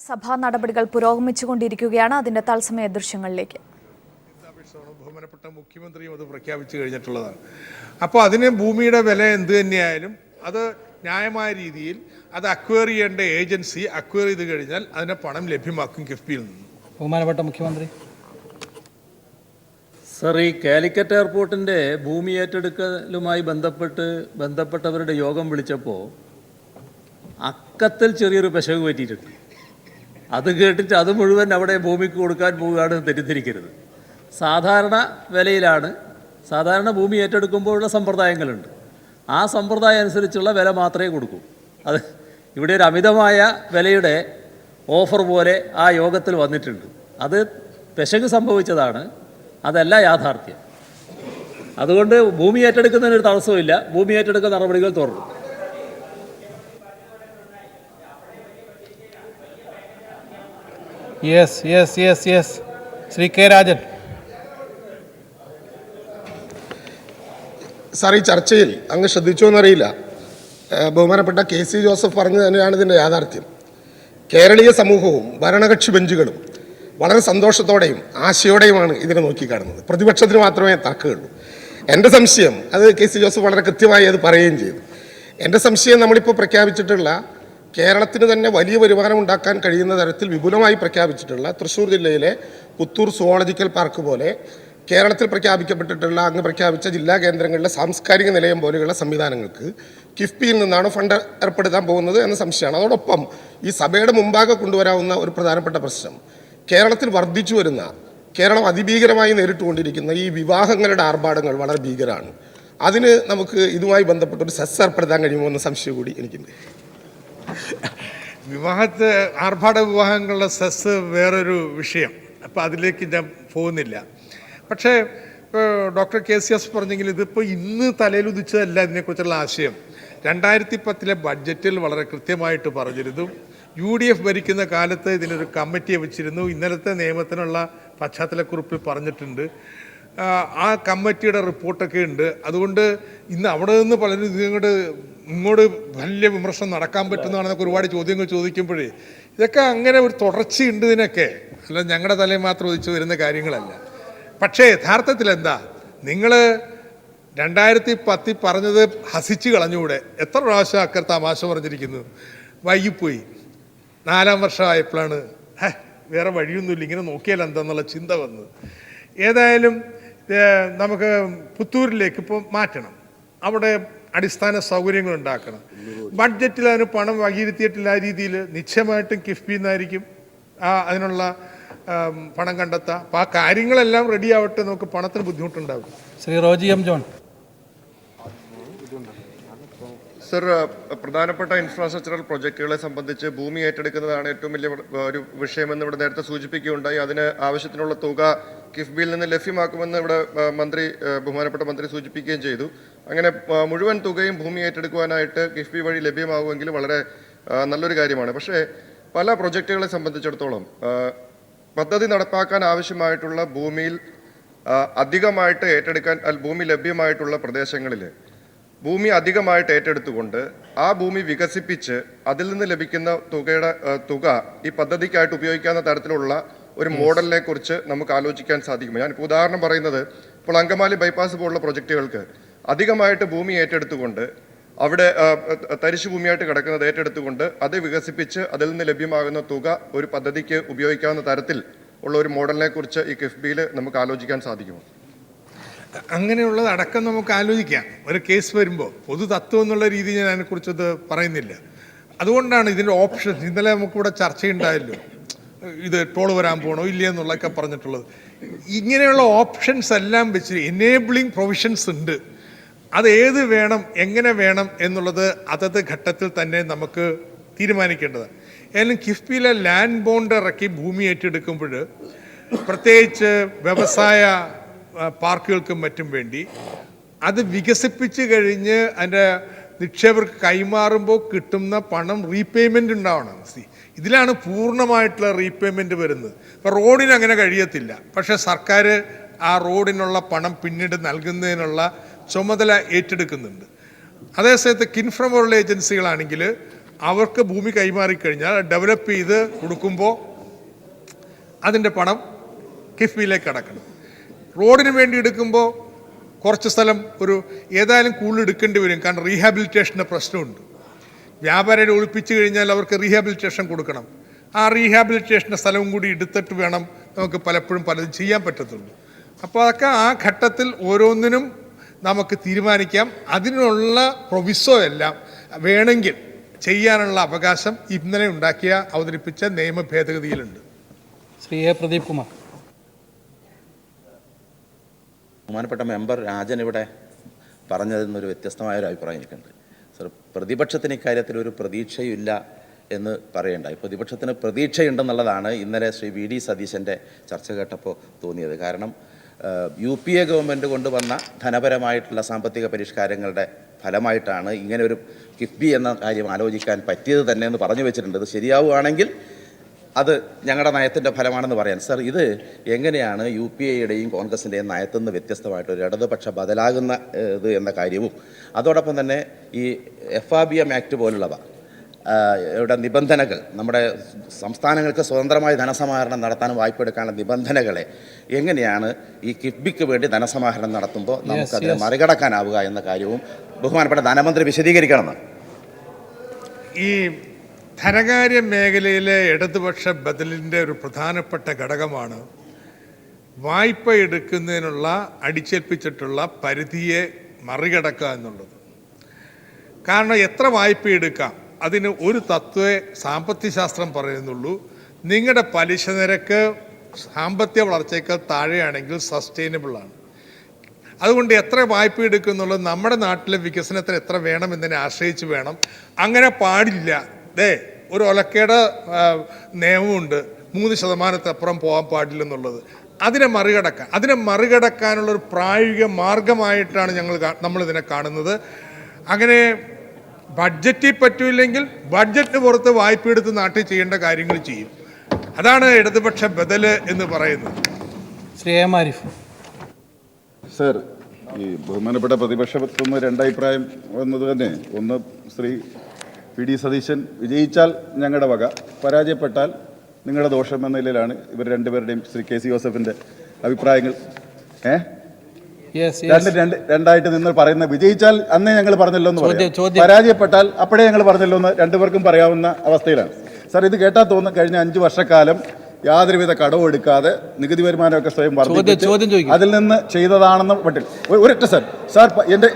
സഭാ നടപടികൾ പുരോഗമിച്ചുകൊണ്ടിരിക്കുകയാണ്. അതിന്റെ തത്സമയ ദൃശ്യങ്ങളിലേക്ക്. ബഹുമാനപ്പെട്ട മുഖ്യമന്ത്രിയും അത് പ്രഖ്യാപിച്ചു കഴിഞ്ഞിട്ടുള്ളതാണ്. അപ്പോൾ അതിന് ഭൂമിയുടെ വില എന്ത് തന്നെയായാലും അത് ന്യായമായ രീതിയിൽ അത് അക്വയർ ചെയ്യേണ്ട ഏജൻസി അക്വയർ ചെയ്ത് കഴിഞ്ഞാൽ അതിന് പണം ലഭ്യമാക്കും കിഫ്ബിയിൽ നിന്ന്. ബഹുമാനപ്പെട്ട മുഖ്യമന്ത്രി. സർ, ഈ കാലിക്കറ്റ് എയർപോർട്ടിൻ്റെ ഭൂമി ഏറ്റെടുക്കലുമായി ബന്ധപ്പെട്ടവരുടെ യോഗം വിളിച്ചപ്പോൾ അക്കത്തിൽ ചെറിയൊരു പിശക് പറ്റിയിട്ടുണ്ട്. അത് കേട്ടിട്ട് അത് മുഴുവൻ അവിടെ ഭൂമിക്ക് കൊടുക്കാൻ പോവുകയാണ് തെറ്റിദ്ധരിക്കരുത്. സാധാരണ വിലയിലാണ് സാധാരണ ഭൂമി ഏറ്റെടുക്കുമ്പോഴുള്ള സമ്പ്രദായങ്ങളുണ്ട്. ആ സമ്പ്രദായം അനുസരിച്ചുള്ള വില മാത്രമേ കൊടുക്കൂ. അത് ഇവിടെ ഒരു അമിതമായ വിലയുടെ ഓഫർ പോലെ ആ യോഗത്തിൽ വന്നിട്ടുണ്ട്. അത് പിശക് സംഭവിച്ചതാണ്, അതല്ല യാഥാർത്ഥ്യം. അതുകൊണ്ട് ഭൂമി ഏറ്റെടുക്കുന്നതിനൊരു തടസ്സമില്ല. ഭൂമി ഏറ്റെടുക്കുന്ന നടപടികൾ തുടരും. Yes Shri K Rajan. Sir, ഈ ചർച്ചയിൽ അങ്ങ് ശ്രദ്ധിച്ചോ എന്നറിയില്ല, ബഹുമാനപ്പെട്ട KC ജോസഫ് പറഞ്ഞു തന്നെയാണ് ഇതിൻ്റെ യാഥാർത്ഥ്യം. കേരളീയ സമൂഹവും ഭരണകക്ഷി ബെഞ്ചുകളും വളരെ സന്തോഷത്തോടെയും ആശയോടെയുമാണ് ഇതിനെ നോക്കിക്കാണുന്നത്. പ്രതിപക്ഷത്തിന് മാത്രമേ തർക്കമുള്ളൂ. എൻ്റെ സംശയം, അത് KC ജോസഫ് വളരെ കൃത്യമായി അത് പറയുകയും ചെയ്തു. എൻ്റെ സംശയം, നമ്മളിപ്പോൾ പ്രഖ്യാപിച്ചിട്ടുള്ള കേരളത്തിന് തന്നെ വലിയ വരുമാനം ഉണ്ടാക്കാൻ കഴിയുന്ന തരത്തിൽ വിപുലമായി പ്രഖ്യാപിച്ചിട്ടുള്ള തൃശ്ശൂർ ജില്ലയിലെ പുത്തൂർ സുവോളജിക്കൽ പാർക്ക് പോലെ കേരളത്തിൽ പ്രഖ്യാപിക്കപ്പെട്ടിട്ടുള്ള അങ്ങ് പ്രഖ്യാപിച്ച ജില്ലാ കേന്ദ്രങ്ങളിലെ സാംസ്കാരിക നിലയം പോലെയുള്ള സംവിധാനങ്ങൾക്ക് കിഫ്ബിയിൽ നിന്നാണ് ഫണ്ട് ഏർപ്പെടുത്താൻ പോകുന്നത് എന്ന സംശയമാണ്. അതോടൊപ്പം ഈ സഭയുടെ മുമ്പാകെ കൊണ്ടുവരാവുന്ന ഒരു പ്രധാനപ്പെട്ട പ്രശ്നം, കേരളത്തിൽ വർദ്ധിച്ചു വരുന്ന, കേരളം അതിഭീകരമായി നേരിട്ടുകൊണ്ടിരിക്കുന്ന ഈ വിവാഹങ്ങളുടെ ആർഭാടങ്ങൾ വളരെ ഭീകരമാണ്. അതിന് നമുക്ക് ഇതുമായി ബന്ധപ്പെട്ട ഒരു സെസ് ഏർപ്പെടുത്താൻ കഴിയുമോ എന്ന സംശയം കൂടി എനിക്കുണ്ട്. ആർഭാട വിവാഹങ്ങളുടെ സെസ് വേറൊരു വിഷയം, അപ്പോൾ അതിലേക്ക് ഞാൻ പോകുന്നില്ല. പക്ഷേ ഡോക്ടർ KC ജോസഫ് പറഞ്ഞെങ്കിൽ ഇതിപ്പോൾ ഇന്ന് തലയിലുദിച്ചതല്ല ഇതിനെക്കുറിച്ചുള്ള ആശയം. 2010 ബഡ്ജറ്റിൽ വളരെ കൃത്യമായിട്ട് പറഞ്ഞിരുന്നു. UDF ഭരിക്കുന്ന കാലത്ത് ഇതിനൊരു കമ്മിറ്റിയെ വെച്ചിരുന്നു. ഇന്നലത്തെ നിയമത്തിനുള്ള പശ്ചാത്തലക്കുറിപ്പിൽ പറഞ്ഞിട്ടുണ്ട്. ആ കമ്മിറ്റിയുടെ റിപ്പോർട്ടൊക്കെ ഉണ്ട്. അതുകൊണ്ട് ഇന്ന് അവിടെ നിന്ന് പലരും ഇങ്ങോട്ട് വലിയ വിമർശനം നടക്കാൻ പറ്റുന്നതാണെന്നൊക്കെ ഒരുപാട് ചോദ്യങ്ങൾ ചോദിക്കുമ്പോഴേ ഇതൊക്കെ അങ്ങനെ ഒരു തുടർച്ചയുണ്ട് ഇതിനൊക്കെ. അല്ല ഞങ്ങളുടെ തലയിൽ മാത്രം ഒതിച്ചു വരുന്ന കാര്യങ്ങളല്ല. പക്ഷേ യഥാർത്ഥത്തിൽ എന്താ, നിങ്ങൾ 2010 പറഞ്ഞത് ഹസിച്ച് കളഞ്ഞുകൂടെ? എത്ര പ്രാവശ്യം അക്കർ തമാശ പറഞ്ഞിരിക്കുന്നു. വൈകിപ്പോയി. 4-ാം വർഷമായപ്പോഴാണ് വേറെ വഴിയൊന്നുമില്ല, ഇങ്ങനെ നോക്കിയാൽ എന്താന്നുള്ള ചിന്ത വന്നത്. ഏതായാലും നമുക്ക് പുത്തൂരിലേക്ക് ഇപ്പോൾ മാറ്റണം, അവിടെ അടിസ്ഥാന സൗകര്യങ്ങൾ ഉണ്ടാക്കണം. ബഡ്ജറ്റിൽ അതിന് പണം വകയിരുത്തിയിട്ടില്ല. ആ രീതിയിൽ നിശ്ചയമായിട്ടും കിഫ്ബിയിൽ നിന്നായിരിക്കും അതിനുള്ള പണം കണ്ടെത്താം. അപ്പോൾ ആ കാര്യങ്ങളെല്ലാം റെഡി ആവട്ടെ, നമുക്ക് പണത്തിന് ബുദ്ധിമുട്ടുണ്ടാകും. Shri Roji M John. Sir, പ്രധാനപ്പെട്ട ഇൻഫ്രാസ്ട്രക്ചറൽ പ്രൊജക്റ്റുകളെ സംബന്ധിച്ച് ഭൂമി ഏറ്റെടുക്കുന്നതാണ് ഏറ്റവും വലിയ ഒരു വിഷയമെന്ന് ഇവിടെ നേരത്തെ സൂചിപ്പിക്കുകയുണ്ടായി. അതിന് ആവശ്യത്തിനുള്ള തുക കിഫ്ബിയിൽ നിന്ന് ലഭ്യമാക്കുമെന്ന് ഇവിടെ ബഹുമാനപ്പെട്ട മന്ത്രി സൂചിപ്പിക്കുകയും ചെയ്തു. അങ്ങനെ മുഴുവൻ തുകയും ഭൂമി ഏറ്റെടുക്കുവാനായിട്ട് കിഫ്ബി വഴി ലഭ്യമാകുമെങ്കിൽ വളരെ നല്ലൊരു കാര്യമാണ്. പക്ഷേ പല പ്രൊജക്റ്റുകളെ സംബന്ധിച്ചിടത്തോളം പദ്ധതി നടപ്പാക്കാൻ ആവശ്യമായിട്ടുള്ള ഭൂമിയിൽ അധികമായിട്ട് ഭൂമി ലഭ്യമായിട്ടുള്ള പ്രദേശങ്ങളിൽ ഭൂമി അധികമായിട്ട് ഏറ്റെടുത്തുകൊണ്ട് ആ ഭൂമി വികസിപ്പിച്ച് അതിൽ നിന്ന് ലഭിക്കുന്ന തുക ഈ പദ്ധതിക്കായിട്ട് ഉപയോഗിക്കാവുന്ന തരത്തിലുള്ള ഒരു മോഡലിനെ കുറിച്ച് നമുക്ക് ആലോചിക്കാൻ സാധിക്കും. ഞാനിപ്പോൾ ഉദാഹരണം പറയുന്നത്, ഇപ്പോൾ അങ്കമാലി ബൈപ്പാസ് പോലുള്ള പ്രൊജക്റ്റുകൾക്ക് അധികമായിട്ട് ഭൂമി ഏറ്റെടുത്തുകൊണ്ട് അവിടെ തരിശു ഭൂമിയായിട്ട് കിടക്കുന്നത് ഏറ്റെടുത്തുകൊണ്ട് അത് വികസിപ്പിച്ച് അതിൽ നിന്ന് ലഭ്യമാകുന്ന തുക ഒരു പദ്ധതിക്ക് ഉപയോഗിക്കാവുന്ന തരത്തിൽ ഉള്ള ഒരു മോഡലിനെ കുറിച്ച് ഈ കിഫ്ബിയിൽ നമുക്ക് ആലോചിക്കാൻ സാധിക്കുമോ? അങ്ങനെയുള്ളത് അടക്കം നമുക്ക് ആലോചിക്കാം. ഒരു കേസ് വരുമ്പോൾ പൊതു തത്വം എന്നുള്ള രീതിയിൽ ഞാൻ അതിനെക്കുറിച്ചത് പറയുന്നില്ല. അതുകൊണ്ടാണ് ഇതിൻ്റെ ഓപ്ഷൻ ഇന്നലെ നമുക്കിവിടെ ചർച്ചയുണ്ടായല്ലോ, ഇത് ടോൾ വരാൻ പോകണോ ഇല്ല എന്നുള്ളതൊക്കെ പറഞ്ഞിട്ടുള്ളത്. ഇങ്ങനെയുള്ള ഓപ്ഷൻസ് എല്ലാം വെച്ച് എനേബിളിംഗ് പ്രൊവിഷൻസ് ഉണ്ട്. അത് ഏത് വേണം, എങ്ങനെ വേണം എന്നുള്ളത് അതത് ഘട്ടത്തിൽ തന്നെ നമുക്ക് തീരുമാനിക്കേണ്ടതാണ്. ഏതായാലും കിഫ്ബിയിലെ ലാൻഡ് ബോണ്ട് ഇറക്കി ഭൂമി ഏറ്റെടുക്കുമ്പോൾ പ്രത്യേകിച്ച് വ്യവസായ പാർക്കുകൾക്കും മറ്റും വേണ്ടി അത് വികസിപ്പിച്ച് കഴിഞ്ഞ് അതിൻ്റെ നിക്ഷേപകർക്ക് കൈമാറുമ്പോൾ കിട്ടുന്ന പണം റീപേയ്മെൻ്റ് ഉണ്ടാവണം. ഇതിലാണ് പൂർണ്ണമായിട്ടുള്ള റീപേയ്മെൻറ്റ് വരുന്നത്. ഇപ്പോൾ റോഡിന് അങ്ങനെ കഴിയത്തില്ല. പക്ഷേ സർക്കാർ ആ റോഡിനുള്ള പണം പിന്നീട് നൽകുന്നതിനുള്ള ചുമതല ഏറ്റെടുക്കുന്നുണ്ട്. അതേസമയത്ത് കിൻഫ്ര പോലുള്ള ഏജൻസികളാണെങ്കിൽ അവർക്ക് ഭൂമി കൈമാറിക്കഴിഞ്ഞാൽ ഡെവലപ്പ് ചെയ്ത് കൊടുക്കുമ്പോൾ അതിൻ്റെ പണം കിഫ്ബിയിലേക്ക് അടക്കണം. റോഡിന് വേണ്ടി എടുക്കുമ്പോൾ കുറച്ച് സ്ഥലം ഏതായാലും കൂടുതൽ എടുക്കേണ്ടി വരും. കാരണം റീഹാബിലിറ്റേഷൻ്റെ പ്രശ്നമുണ്ട്. വ്യാപാരിയെ ഒഴിപ്പിച്ചു കഴിഞ്ഞാൽ അവർക്ക് റീഹാബിലിറ്റേഷൻ കൊടുക്കണം. ആ റീഹാബിലിറ്റേഷൻ്റെ സ്ഥലവും കൂടി എടുത്തിട്ട് വേണം നമുക്ക് പലപ്പോഴും പലതും ചെയ്യാൻ പറ്റത്തുള്ളൂ. അപ്പോൾ അതൊക്കെ ആ ഘട്ടത്തിൽ ഓരോന്നിനും നമുക്ക് തീരുമാനിക്കാം. അതിനുള്ള പ്രൊവിസോ എല്ലാം വേണമെങ്കിൽ ചെയ്യാനുള്ള അവകാശം ഇന്നലെ അവതരിപ്പിച്ച നിയമ ഭേദഗതിയിലുണ്ട്. ശ്രീ എ പ്രദീപ് കുമാർ. ബഹുമാനപ്പെട്ട മെമ്പർ രാജൻ ഇവിടെ പറഞ്ഞതിൽ നിന്നൊരു വ്യത്യസ്തമായൊരു അഭിപ്രായം എനിക്കുണ്ട്. സർ, പ്രതിപക്ഷത്തിന് ഇക്കാര്യത്തിൽ ഒരു പ്രതീക്ഷയില്ല എന്ന് പറയണ്ടായി. പ്രതിപക്ഷത്തിന് പ്രതീക്ഷയുണ്ടെന്നുള്ളതാണ് ഇന്നലെ ശ്രീ വി ഡി സതീശൻ്റെ ചർച്ച കേട്ടപ്പോൾ തോന്നിയത്. കാരണം UPA ഗവൺമെൻറ് കൊണ്ടുവന്ന ധനപരമായിട്ടുള്ള സാമ്പത്തിക പരിഷ്കാരങ്ങളുടെ ഫലമായിട്ടാണ് ഇങ്ങനെ ഒരു കിഫ്ബി എന്ന കാര്യം ആലോചിക്കാൻ പറ്റിയത് തന്നെ എന്ന് പറഞ്ഞു വെച്ചിട്ടുണ്ട്. ഇത് ശരിയാവുകയാണെങ്കിൽ അത് ഞങ്ങളുടെ നയത്തിൻ്റെ ഫലമാണെന്ന് പറയാൻ. സർ, ഇത് എങ്ങനെയാണ് UPAയുടെയും കോൺഗ്രസിൻ്റെയും നയത്തിൽ നിന്ന് വ്യത്യസ്തമായിട്ട് ഒരു ഇടതുപക്ഷ ബദലാകുന്ന ഇത് എന്ന കാര്യവും അതോടൊപ്പം തന്നെ ഈ FRBM ആക്ട് പോലുള്ളവ ഇവിടെ നിബന്ധനകൾ നമ്മുടെ സംസ്ഥാനങ്ങൾക്ക് സ്വതന്ത്രമായി ധനസമാഹരണം നടത്താനും വായ്പ എടുക്കാനുള്ള നിബന്ധനകളെ എങ്ങനെയാണ് ഈ കിഫ്ബിക്ക് വേണ്ടി ധനസമാഹരണം നടത്തുമ്പോൾ നമുക്കതിനെ മറികടക്കാനാവുക എന്ന കാര്യവും ബഹുമാനപ്പെട്ട ധനമന്ത്രി വിശദീകരിക്കണമെന്ന്. ഈ ധനകാര്യ മേഖലയിലെ ഇടതുപക്ഷ ബദലിൻ്റെ ഒരു പ്രധാനപ്പെട്ട ഘടകമാണ് വായ്പ എടുക്കുന്നതിനുള്ള അടിച്ചേൽപ്പിച്ചിട്ടുള്ള പരിധിയെ മറികടക്കുക എന്നുള്ളത്. കാരണം എത്ര വായ്പ എടുക്കാം, അതിന് ഒരു തത്വേ സാമ്പത്തിക ശാസ്ത്രം പറയുന്നുള്ളൂ. നിങ്ങളുടെ പലിശ നിരക്ക് സാമ്പത്തിക വളർച്ചയേക്കാൾ താഴെയാണെങ്കിൽ സസ്റ്റൈനബിൾ ആണ്. അതുകൊണ്ട് എത്ര വായ്പ എടുക്കുന്നുള്ളത് നമ്മുടെ നാട്ടിലെ വികസനത്തിന് എത്ര വേണം എന്നതിനെ ആശ്രയിച്ച് വേണം. അങ്ങനെ പാടില്ല. ഒരു ഒലക്കയുടെ നിയമമുണ്ട്, 3% പോകാൻ പാടില്ലെന്നുള്ളത്. അതിനെ മറികടക്കാനുള്ളൊരു പ്രായോഗിക മാർഗമായിട്ടാണ് നമ്മളിതിനെ കാണുന്നത്. അങ്ങനെ ബഡ്ജറ്റിൽ പറ്റൂല്ലെങ്കിൽ ബഡ്ജറ്റിന് പുറത്ത് വായ്പ എടുത്ത് നാട്ടിൽ ചെയ്യേണ്ട കാര്യങ്ങൾ ചെയ്യും. അതാണ് ഇടതുപക്ഷ ബദല് എന്ന് പറയുന്നത്. ശ്രീ എ മാരിഫ്. സർ, ഈ ബഹുമാനപ്പെട്ട പ്രതിപക്ഷത്തുനിന്ന് രണ്ടഭിപ്രായം വന്നത് തന്നെ, ഒന്ന് ശ്രീ വി ഡി സതീശൻ വിജയിച്ചാൽ ഞങ്ങളുടെ വക, പരാജയപ്പെട്ടാൽ നിങ്ങളുടെ ദോഷം എന്ന നിലയിലാണ് ഇവർ രണ്ടുപേരുടെയും ശ്രീ KC ജോസഫിൻ്റെ അഭിപ്രായങ്ങൾ. രണ്ടായിട്ട് നിന്ന് പറയുന്ന, വിജയിച്ചാൽ അന്നേ ഞങ്ങൾ പറഞ്ഞല്ലോ എന്ന് പറയാം, പരാജയപ്പെട്ടാൽ അപ്പോഴേ ഞങ്ങൾ പറഞ്ഞല്ലോ എന്ന് രണ്ടുപേർക്കും പറയാവുന്ന അവസ്ഥയിലാണ്. സാർ, ഇത് കേട്ടാൽ തോന്നുന്നു കഴിഞ്ഞ 5 വർഷക്കാലം യാതൊരുവിധ കടവും എടുക്കാതെ നികുതി വരുമാനമൊക്കെ സ്വയം വർദ്ധിപ്പിച്ച് അതിൽ നിന്ന് ചെയ്തതാണെന്ന് പറ്റില്ല. ഒരൊറ്റ സാർ എൻ്റെ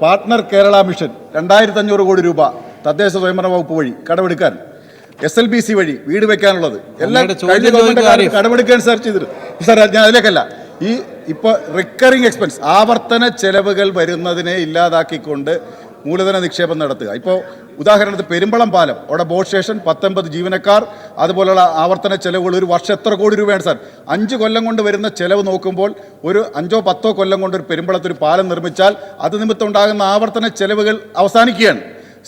പാർട്ട്ണർ കേരള മിഷൻ 2500 കോടി രൂപ തദ്ദേശ സ്വയംഭരണ വകുപ്പ് വഴി കടമെടുക്കാൻ, SLBC വഴി വീട് വെക്കാനുള്ളത് എല്ലാം കഴിഞ്ഞ ഗവൺമെന്റ് കടമെടുക്കാൻ സാർ ചെയ്തിട്ട്. സാർ, ഞാൻ അതിലേക്കല്ല, ഇപ്പോൾ റിക്കറിംഗ് എക്സ്പെൻസ് ആവർത്തന ചെലവുകൾ വരുന്നതിനെ ഇല്ലാതാക്കിക്കൊണ്ട് മൂലധന നിക്ഷേപം നടത്തുക. ഇപ്പോൾ ഉദാഹരണത്തിന് പെരുമ്പളം പാലം, അവിടെ ബോട്ട് സ്റ്റേഷൻ, 19 ജീവനക്കാർ, അതുപോലുള്ള ആവർത്തന ചെലവുകൾ ഒരു വർഷം എത്ര കോടി രൂപയാണ് സാർ? 5 കൊല്ലം കൊണ്ട് വരുന്ന ചെലവ് നോക്കുമ്പോൾ ഒരു 5-10 കൊല്ലം കൊണ്ട് ഒരു പെരുമ്പളത്തൊരു പാലം നിർമ്മിച്ചാൽ അത് നിമിത്തം ഉണ്ടാകുന്ന ആവർത്തന ചെലവുകൾ അവസാനിക്കുകയാണ്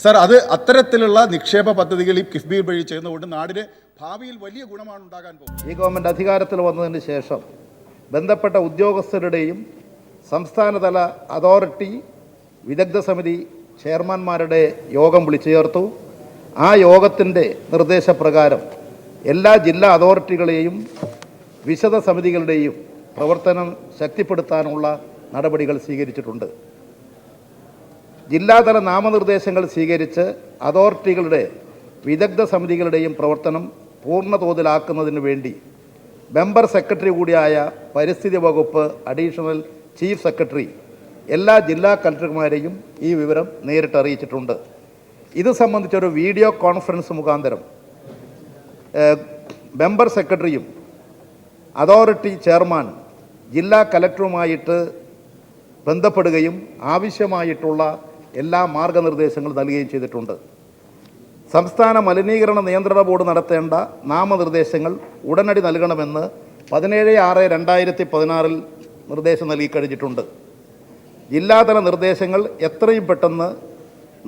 സാർ. അത്തരത്തിലുള്ള നിക്ഷേപ പദ്ധതികൾ ഈ കിഫ്ബി വഴി ചെയ്യുന്നതുകൊണ്ട് നാടിന് ഭാവിയിൽ വലിയ ഗുണമാണ് ഉണ്ടാകാൻ പോകുന്നത്. ഈ ഗവൺമെൻറ് അധികാരത്തിൽ വന്നതിന് ശേഷം ബന്ധപ്പെട്ട ഉദ്യോഗസ്ഥരുടെയും സംസ്ഥാനതല അതോറിറ്റി വിദഗ്ധ സമിതി ചെയർമാൻമാരുടെ യോഗം വിളിച്ചു ചേർത്തു. ആ യോഗത്തിൻ്റെ നിർദ്ദേശപ്രകാരം എല്ലാ ജില്ലാ അതോറിറ്റികളെയും വിശദ സമിതികളുടെയും പ്രവർത്തനം ശക്തിപ്പെടുത്താനുള്ള നടപടികൾ സ്വീകരിച്ചിട്ടുണ്ട്. ജില്ലാതല നാമനിർദ്ദേശങ്ങൾ സ്വീകരിച്ച് അതോറിറ്റികളുടെ വിദഗ്ധ സമിതികളുടെയും പ്രവർത്തനം പൂർണ്ണതോതിലാക്കുന്നതിന് വേണ്ടി മെമ്പർ സെക്രട്ടറി കൂടിയായ പരിസ്ഥിതി വകുപ്പ് അഡീഷണൽ ചീഫ് സെക്രട്ടറി എല്ലാ ജില്ലാ കളക്ടർമാരെയും ഈ വിവരം നേരിട്ട് അറിയിച്ചിട്ടുണ്ട്. ഇത് സംബന്ധിച്ചൊരു വീഡിയോ കോൺഫറൻസ് മുഖാന്തരം മെമ്പർ സെക്രട്ടറിയും അതോറിറ്റി ചെയർമാൻ ജില്ലാ കളക്ടറുമായിട്ട് ബന്ധപ്പെടുകയും ആവശ്യമായിട്ടുള്ള എല്ലാ മാർഗനിർദ്ദേശങ്ങളും നൽകുകയും ചെയ്തിട്ടുണ്ട്. സംസ്ഥാന മലിനീകരണ നിയന്ത്രണ ബോർഡ് നടത്തേണ്ട നാമനിർദ്ദേശങ്ങൾ ഉടനടി നൽകണമെന്ന് 17/6/2016 നിർദ്ദേശം നൽകി കഴിഞ്ഞിട്ടുണ്ട്. ജില്ലാതല നിർദ്ദേശങ്ങൾ എത്രയും പെട്ടെന്ന്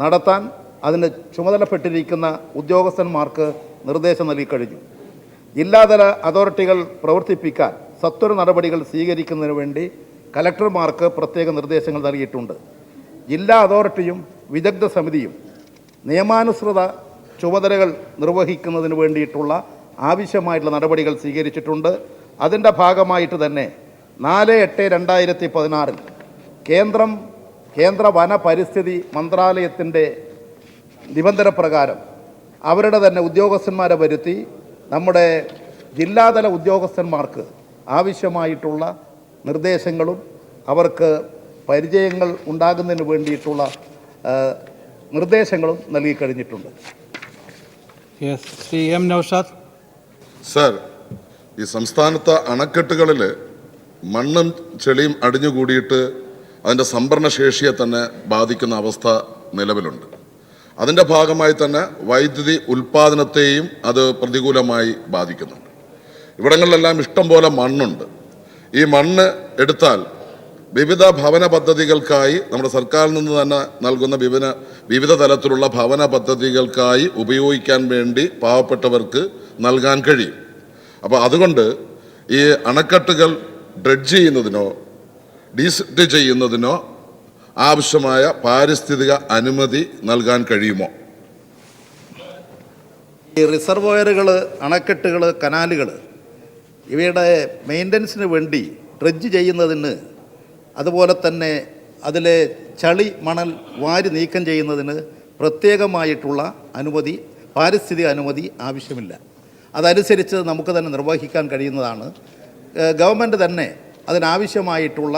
നടത്താൻ അതിന് ചുമതലപ്പെട്ടിരിക്കുന്ന ഉദ്യോഗസ്ഥന്മാർക്ക് നിർദ്ദേശം നൽകിക്കഴിഞ്ഞു. ജില്ലാതല അതോറിറ്റികൾ പ്രവർത്തിപ്പിക്കാൻ സത്വര നടപടികൾ സ്വീകരിക്കുന്നതിന് വേണ്ടി കലക്ടർമാർക്ക് പ്രത്യേക നിർദ്ദേശങ്ങൾ നൽകിയിട്ടുണ്ട്. ജില്ലാ അതോറിറ്റിയും വിദഗ്ധ സമിതിയും നിയമാനുസൃത ചുമതലകൾ നിർവഹിക്കുന്നതിന് വേണ്ടിയിട്ടുള്ള ആവശ്യമായിട്ടുള്ള നടപടികൾ സ്വീകരിച്ചിട്ടുണ്ട്. അതിൻ്റെ ഭാഗമായിട്ട് തന്നെ 4/8/2016 കേന്ദ്ര വന പരിസ്ഥിതി മന്ത്രാലയത്തിൻ്റെ നിബന്ധന പ്രകാരം അവരുടെ തന്നെ ഉദ്യോഗസ്ഥന്മാരെ വരുത്തി നമ്മുടെ ജില്ലാതല ഉദ്യോഗസ്ഥന്മാർക്ക് ആവശ്യമായിട്ടുള്ള നിർദ്ദേശങ്ങളും അവർക്ക് പരിചയങ്ങൾ ഉണ്ടാകുന്നതിന് വേണ്ടിയിട്ടുള്ള നിർദ്ദേശങ്ങളും നൽകിക്കഴിഞ്ഞിട്ടുണ്ട്. ശ്രീ എം നൗഷാദ്. സർ, ഈ സംസ്ഥാനത്തെ അണക്കെട്ടുകളിൽ മണ്ണും ചെളിയും അടിഞ്ഞുകൂടിയിട്ട് അതിൻ്റെ സംഭരണശേഷിയെ തന്നെ ബാധിക്കുന്ന അവസ്ഥ നിലവിലുണ്ട്. അതിൻ്റെ ഭാഗമായി തന്നെ വൈദ്യുതി ഉൽപ്പാദനത്തെയും അത് പ്രതികൂലമായി ബാധിക്കുന്നുണ്ട്. ഇവിടങ്ങളിലെല്ലാം ഇഷ്ടം പോലെ മണ്ണുണ്ട്. ഈ മണ്ണ് എടുത്താൽ വിവിധ ഭവന പദ്ധതികൾക്കായി നമ്മുടെ സർക്കാരിൽ നിന്ന് തന്നെ നൽകുന്ന വിവിധ തലത്തിലുള്ള ഭവന പദ്ധതികൾക്കായി ഉപയോഗിക്കാൻ വേണ്ടി പാവപ്പെട്ടവർക്ക് നൽകാൻ കഴിയും. അപ്പോൾ അതുകൊണ്ട് ഈ അണക്കെട്ടുകൾ ഡ്രെഡ്ജ് ചെയ്യുന്നതിനോ ഡീസിൽറ്റ് ചെയ്യുന്നതിനോ ആവശ്യമായ പാരിസ്ഥിതിക അനുമതി നൽകാൻ കഴിയുമോ? ഈ റിസർവോയറുകൾ, അണക്കെട്ടുകൾ, കനാലുകൾ ഇവയുടെ മെയിൻ്റനൻസിന് വേണ്ടി ഡ്രെഡ്ജ് ചെയ്യുന്നതിന്, അതുപോലെ തന്നെ അതിലെ ചളി മണൽ വാരി നീക്കം ചെയ്യുന്നതിന് പ്രത്യേകമായിട്ടുള്ള അനുമതി, പാരിസ്ഥിതിക അനുമതി ആവശ്യമില്ല. അതനുസരിച്ച് നമുക്ക് തന്നെ നിർവഹിക്കാൻ കഴിയുന്നതാണ്. ഗവൺമെൻറ് തന്നെ അതിനാവശ്യമായിട്ടുള്ള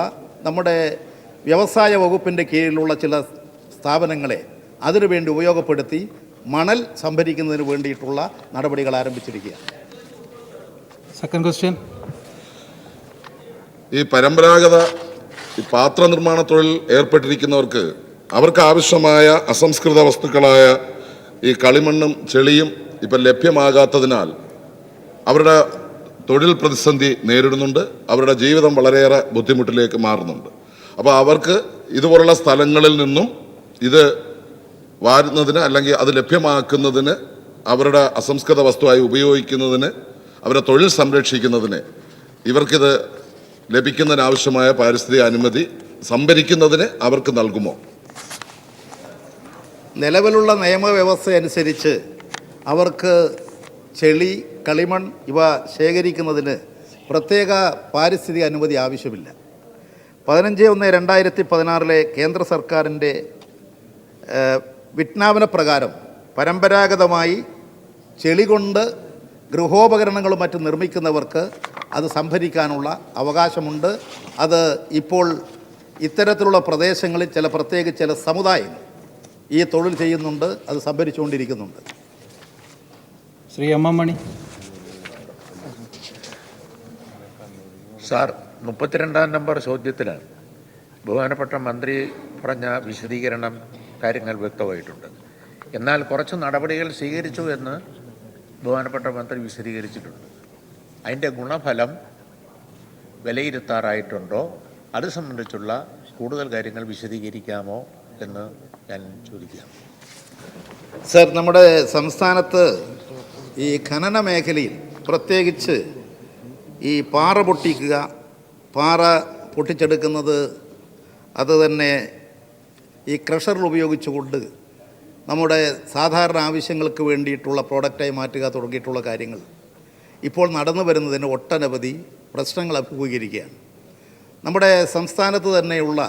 നമ്മുടെ വ്യവസായ വകുപ്പിൻ്റെ കീഴിലുള്ള ചില സ്ഥാപനങ്ങളെ അതിനുവേണ്ടി ഉപയോഗപ്പെടുത്തി മണൽ സംഭരിക്കുന്നതിന് വേണ്ടിയിട്ടുള്ള നടപടികൾ ആരംഭിച്ചിരിക്കുകയാണ്. Second question. ഈ പരമ്പരാഗത പാത്ര നിർമ്മാണ തൊഴിൽ ഏർപ്പെട്ടിരിക്കുന്നവർക്ക് അവർക്ക് ആവശ്യമായ അസംസ്കൃത വസ്തുക്കളായ ഈ കളിമണ്ണും ചെളിയും ഇപ്പം ലഭ്യമാകാത്തതിനാൽ അവരുടെ തൊഴിൽ പ്രതിസന്ധി നേരിടുന്നുണ്ട്. അവരുടെ ജീവിതം വളരെയേറെ ബുദ്ധിമുട്ടിലേക്ക് മാറുന്നുണ്ട്. അപ്പോൾ അവർക്ക് ഇതുപോലുള്ള സ്ഥലങ്ങളിൽ നിന്നും ഇത് വാരുന്നതിന് അല്ലെങ്കിൽ അത് ലഭ്യമാക്കുന്നതിന്, അവരുടെ അസംസ്കൃത വസ്തുവായി ഉപയോഗിക്കുന്നതിന്, അവരുടെ തൊഴിൽ സംരക്ഷിക്കുന്നതിന് ഇവർക്കിത് ലഭിക്കുന്നതിനാവശ്യമായ പാരിസ്ഥിതിക അനുമതി സംഭരിക്കുന്നതിന് അവർക്ക് നൽകുമോ? നിലവിലുള്ള നിയമവ്യവസ്ഥ അനുസരിച്ച് അവർക്ക് ചെളി, കളിമൺ ഇവ ശേഖരിക്കുന്നതിന് പ്രത്യേക പാരിസ്ഥിതിക അനുമതി ആവശ്യമില്ല. 15/1/2016 കേന്ദ്ര സർക്കാരിൻ്റെ വിജ്ഞാപന പ്രകാരം പരമ്പരാഗതമായി ചെളി കൊണ്ട് ഗൃഹോപകരണങ്ങളും മറ്റും നിർമ്മിക്കുന്നവർക്ക് അത് സംഭരിക്കാനുള്ള അവകാശമുണ്ട്. അത് ഇപ്പോൾ ഇത്തരത്തിലുള്ള പ്രദേശങ്ങളിൽ പ്രത്യേകിച്ച് ചില സമുദായങ്ങൾ ഈ തൊഴിൽ ചെയ്യുന്നുണ്ട്, അത് സംഭരിച്ചുകൊണ്ടിരിക്കുന്നുണ്ട്. ശ്രീ എം എം മണി. സാർ, 32-ാം നമ്പർ ചോദ്യത്തിലാണ് ബഹുമാനപ്പെട്ട മന്ത്രി പറഞ്ഞ വിശദീകരണം കാര്യങ്ങൾ വ്യക്തമായിട്ടുണ്ട്. എന്നാൽ കുറച്ച് നടപടികൾ സ്വീകരിച്ചു എന്ന് ബഹുമാനപ്പെട്ട മന്ത്രി വിശദീകരിച്ചിട്ടുണ്ട്. അതിൻ്റെ ഗുണഫലം വിലയിരുത്താറായിട്ടുണ്ടോ? അത് സംബന്ധിച്ചുള്ള കൂടുതൽ കാര്യങ്ങൾ വിശദീകരിക്കാമോ എന്ന് ഞാൻ ചോദിക്കാം. സർ, നമ്മുടെ സംസ്ഥാനത്ത് ഈ ഖനന മേഖലയിൽ പ്രത്യേകിച്ച് ഈ പാറ പൊട്ടിക്കുക, പാറ പൊട്ടിച്ചെടുക്കുന്നത്, അത് തന്നെ ഈ ക്രഷറിൽ ഉപയോഗിച്ചുകൊണ്ട് നമ്മുടെ സാധാരണ ആവശ്യങ്ങൾക്ക് വേണ്ടിയിട്ടുള്ള പ്രോഡക്റ്റായി മാറ്റുക തുടങ്ങിയിട്ടുള്ള കാര്യങ്ങൾ ഇപ്പോൾ നടന്നു വരുന്നതിന് ഒട്ടനവധി പ്രശ്നങ്ങൾ അഭിമുഖീകരിക്കുകയാണ്. നമ്മുടെ സംസ്ഥാനത്ത് തന്നെയുള്ള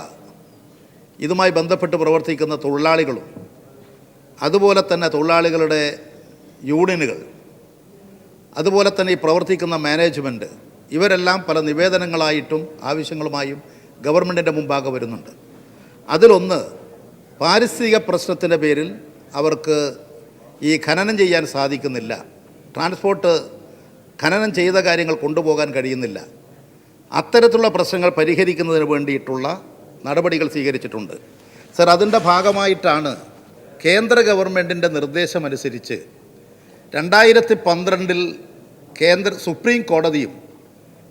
ഇതുമായി ബന്ധപ്പെട്ട് പ്രവർത്തിക്കുന്ന തൊഴിലാളികളും അതുപോലെ തന്നെ തൊഴിലാളികളുടെ യൂണിയനുകൾ, അതുപോലെ തന്നെ ഈ പ്രവർത്തിക്കുന്ന മാനേജ്മെൻറ്റ്, ഇവരെല്ലാം പല നിവേദനങ്ങളായിട്ടും ആവശ്യങ്ങളുമായും ഗവൺമെൻറ്റിൻ്റെ മുമ്പാകെ വരുന്നുണ്ട്. അതിലൊന്ന്, പാരിസ്ഥിതിക പ്രശ്നത്തിൻ്റെ പേരിൽ അവർക്ക് ഈ ഖനനം ചെയ്യാൻ സാധിക്കുന്നില്ല, ട്രാൻസ്പോർട്ട് ഖനനം ചെയ്ത കാര്യങ്ങൾ കൊണ്ടുപോകാൻ കഴിയുന്നില്ല. അത്തരത്തിലുള്ള പ്രശ്നങ്ങൾ പരിഹരിക്കുന്നതിന് വേണ്ടിയിട്ടുള്ള നടപടികൾ സ്വീകരിച്ചിട്ടുണ്ട്. സർ, അതിൻ്റെ ഭാഗമായിട്ടാണ് കേന്ദ്ര ഗവൺമെൻറ്റിൻ്റെ നിർദ്ദേശമനുസരിച്ച് 2012 സുപ്രീം കോടതിയും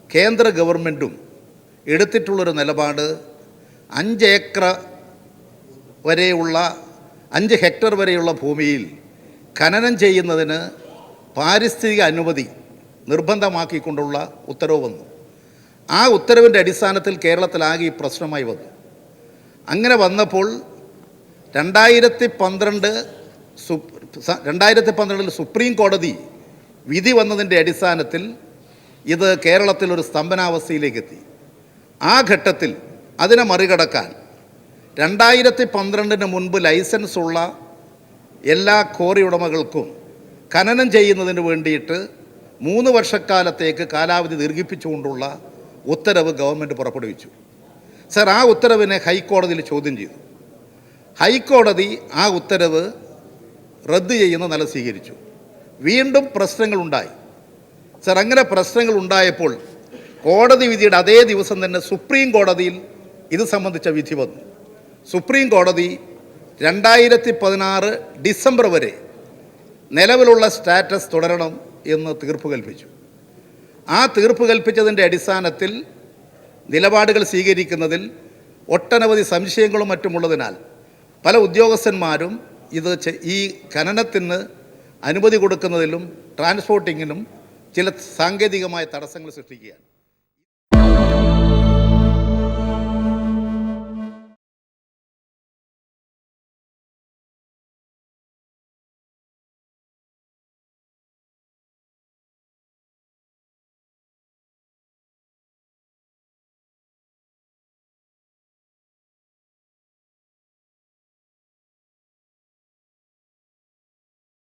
കേന്ദ്ര ഗവൺമെൻറ്റും എടുത്തിട്ടുള്ളൊരു നിലപാട് 5 ഹെക്ടർ വരെയുള്ള ഭൂമിയിൽ ഖനനം ചെയ്യുന്നതിന് പാരിസ്ഥിതിക അനുമതി നിർബന്ധമാക്കിക്കൊണ്ടുള്ള ഉത്തരവ് വന്നു. ആ ഉത്തരവിൻ്റെ അടിസ്ഥാനത്തിൽ കേരളത്തിലാകെ ഈ പ്രശ്നമായി വന്നു. അങ്ങനെ വന്നപ്പോൾ 2012 2012 സുപ്രീം കോടതി വിധി വന്നതിൻ്റെ അടിസ്ഥാനത്തിൽ ഇത് കേരളത്തിൽ ഒരു സ്തംഭനാവസ്ഥയിലേക്കെത്തി. ആ ഘട്ടത്തിൽ അതിനെ മറികടക്കാൻ 2012 മുൻപ് ലൈസൻസ് ഉള്ള എല്ലാ ക്വാറി ഉടമകൾക്കും ഖനനം ചെയ്യുന്നതിന് വേണ്ടിയിട്ട് 3 വർഷക്കാലത്തേക്ക് കാലാവധി ദീർഘിപ്പിച്ചുകൊണ്ടുള്ള ഉത്തരവ് ഗവൺമെൻറ് പുറപ്പെടുവിച്ചു. സർ, ആ ഉത്തരവിനെ ഹൈക്കോടതിയിൽ ചോദ്യം ചെയ്തു. ഹൈക്കോടതി ആ ഉത്തരവ് റദ്ദ് ചെയ്യുന്ന നില സ്വീകരിച്ചു. വീണ്ടും പ്രശ്നങ്ങളുണ്ടായി. സർ, അങ്ങനെ പ്രശ്നങ്ങൾ ഉണ്ടായപ്പോൾ കോടതി വിധിയുടെ അതേ ദിവസം തന്നെ സുപ്രീം കോടതിയിൽ ഇത് സംബന്ധിച്ച വിധി വന്നു. സുപ്രീം കോടതി 2016 ഡിസംബർ വരെ നിലവിലുള്ള സ്റ്റാറ്റസ് തുടരണം എന്ന് തീർപ്പ് കൽപ്പിച്ചു. ആ തീർപ്പ് കൽപ്പിച്ചതിൻ്റെ അടിസ്ഥാനത്തിൽ നിലപാടുകൾ സ്വീകരിക്കുന്നതിൽ ഒട്ടനവധി സംശയങ്ങളും മറ്റുമുള്ളതിനാൽ പല ഉദ്യോഗസ്ഥന്മാരും ഈ ഖനനത്തിന് അനുമതി കൊടുക്കുന്നതിലും ട്രാൻസ്പോർട്ടിങ്ങിനും ചില സാങ്കേതികമായ തടസ്സങ്ങൾ സൃഷ്ടിക്കുകയാണ്.